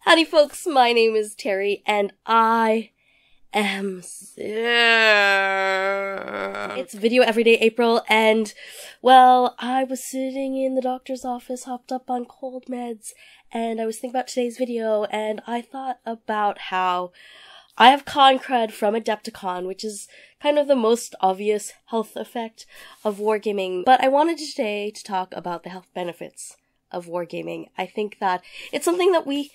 Howdy folks, my name is Teri, and I am sick. It's Video Everyday April, and, well, I was sitting in the doctor's office, hopped up on cold meds, and I was thinking about today's video, and I thought about how I have con crud from Adepticon, which is kind of the most obvious health effect of wargaming, but I wanted today to talk about the health benefits of wargaming. I think that it's something that we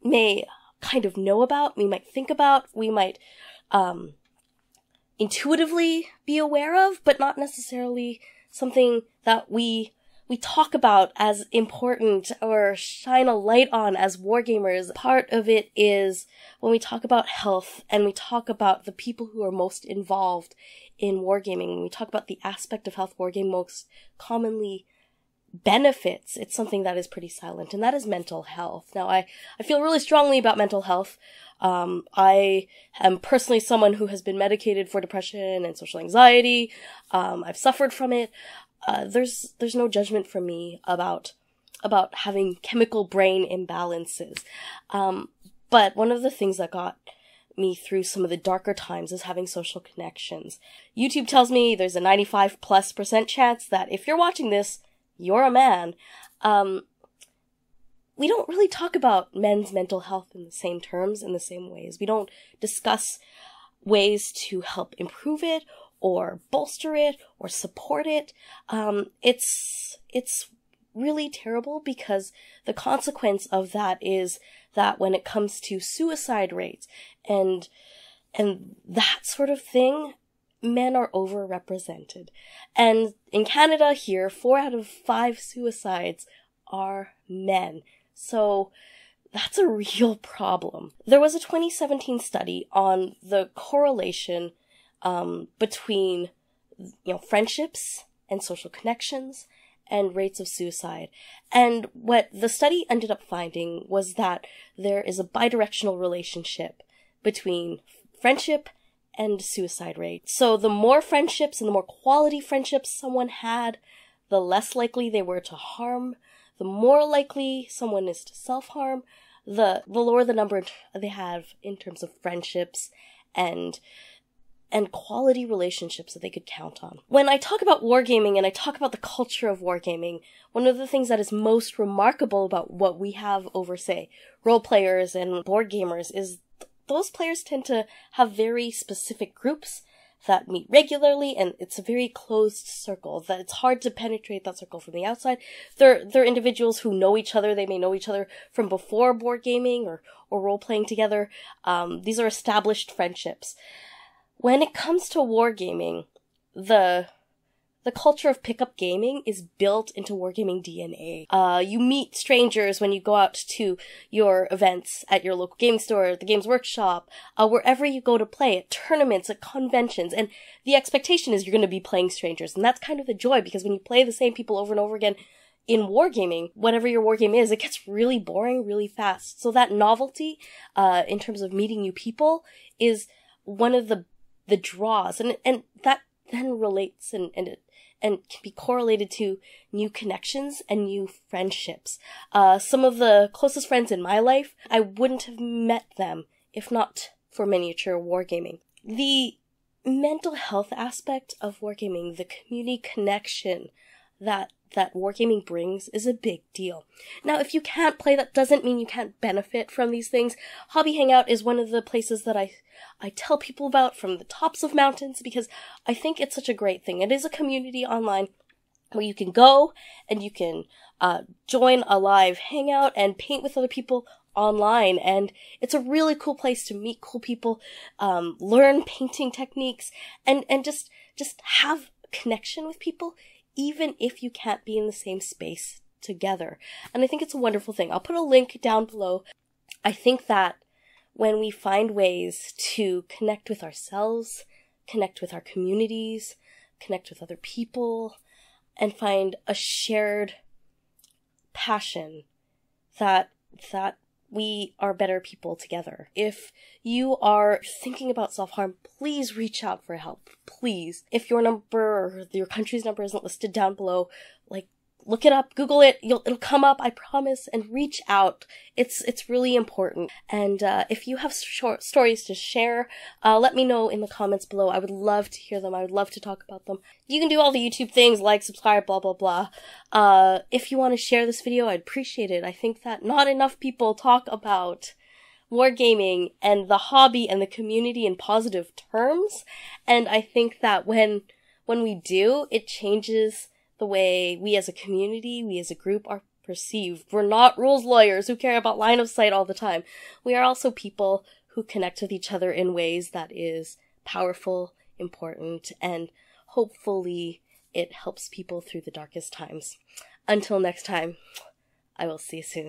may kind of know about, we might think about, we might intuitively be aware of, but not necessarily something that we talk about as important or shine a light on as wargamers. Part of it is when we talk about health and we talk about the people who are most involved in wargaming, when we talk about the aspect of health wargaming most commonly benefits, it's something that is pretty silent, and that is mental health. Now, I feel really strongly about mental health. I am personally someone who has been medicated for depression and social anxiety. I've suffered from it. There's no judgment from me about having chemical brain imbalances. But one of the things that got me through some of the darker times is having social connections. YouTube tells me there's a 95+% chance that if you're watching this, you're a man. We don't really talk about men's mental health in the same terms, in the same ways. We don't discuss ways to help improve it, or bolster it, or support it. It's really terrible, because the consequence of that is that when it comes to suicide rates and that sort of thing, men are overrepresented. And in Canada here, 4 out of 5 suicides are men. So that's a real problem. There was a 2017 study on the correlation between, friendships and social connections and rates of suicide. And what the study ended up finding was that there is a bidirectional relationship between friendship and suicide rate. So the more friendships and the more quality friendships someone had, the less likely they were to harm. The more likely someone is to self-harm, the lower the number they have in terms of friendships and quality relationships that they could count on. When I talk about wargaming and I talk about the culture of wargaming, one of the things that is most remarkable about what we have over, say, role players and board gamers is those players tend to have very specific groups that meet regularly, and it's a very closed circle, that it's hard to penetrate that circle from the outside. They're individuals who know each other. They may know each other from before board gaming or role-playing together. These are established friendships. When it comes to wargaming, the culture of pickup gaming is built into wargaming DNA. You meet strangers when you go out to your events at your local game store, the Games Workshop, wherever you go to play, at tournaments, at conventions, and the expectation is you're going to be playing strangers, and that's kind of the joy, because when you play the same people over and over again in wargaming, whatever your wargame is, it gets really boring really fast. So that novelty, in terms of meeting new people, is one of the draws, and that then relates and can be correlated to new connections and new friendships. Some of the closest friends in my life, I wouldn't have met them if not for miniature wargaming. The mental health aspect of wargaming, the community connection that wargaming brings, is a big deal. Now, if you can't play, that doesn't mean you can't benefit from these things. Hobby Hangout is one of the places that I tell people about from the tops of mountains, because I think it's such a great thing. It is a community online where you can go and you can join a live hangout and paint with other people online, and it's a really cool place to meet cool people, learn painting techniques, and just have connection with people, even if you can't be in the same space together. And I think it's a wonderful thing. I'll put a link down below. I think that when we find ways to connect with ourselves, connect with our communities, connect with other people, and find a shared passion, that we are better people together. If you are thinking about self-harm, please reach out for help. Please. If your number or your country's number isn't listed down below, look it up, Google it, it'll come up, I promise, and reach out. It's really important. And if you have short stories to share, let me know in the comments below. I would love to hear them. I would love to talk about them. You can do all the YouTube things, like, subscribe, blah, blah, blah. If you want to share this video, I'd appreciate it. I think that not enough people talk about wargaming and the hobby and the community in positive terms. And I think that when we do, it changes the way we as a community, we as a group are perceived. We're not rules lawyers who care about line of sight all the time. We are also people who connect with each other in ways that is powerful, important, and hopefully it helps people through the darkest times. Until next time, I will see you soon.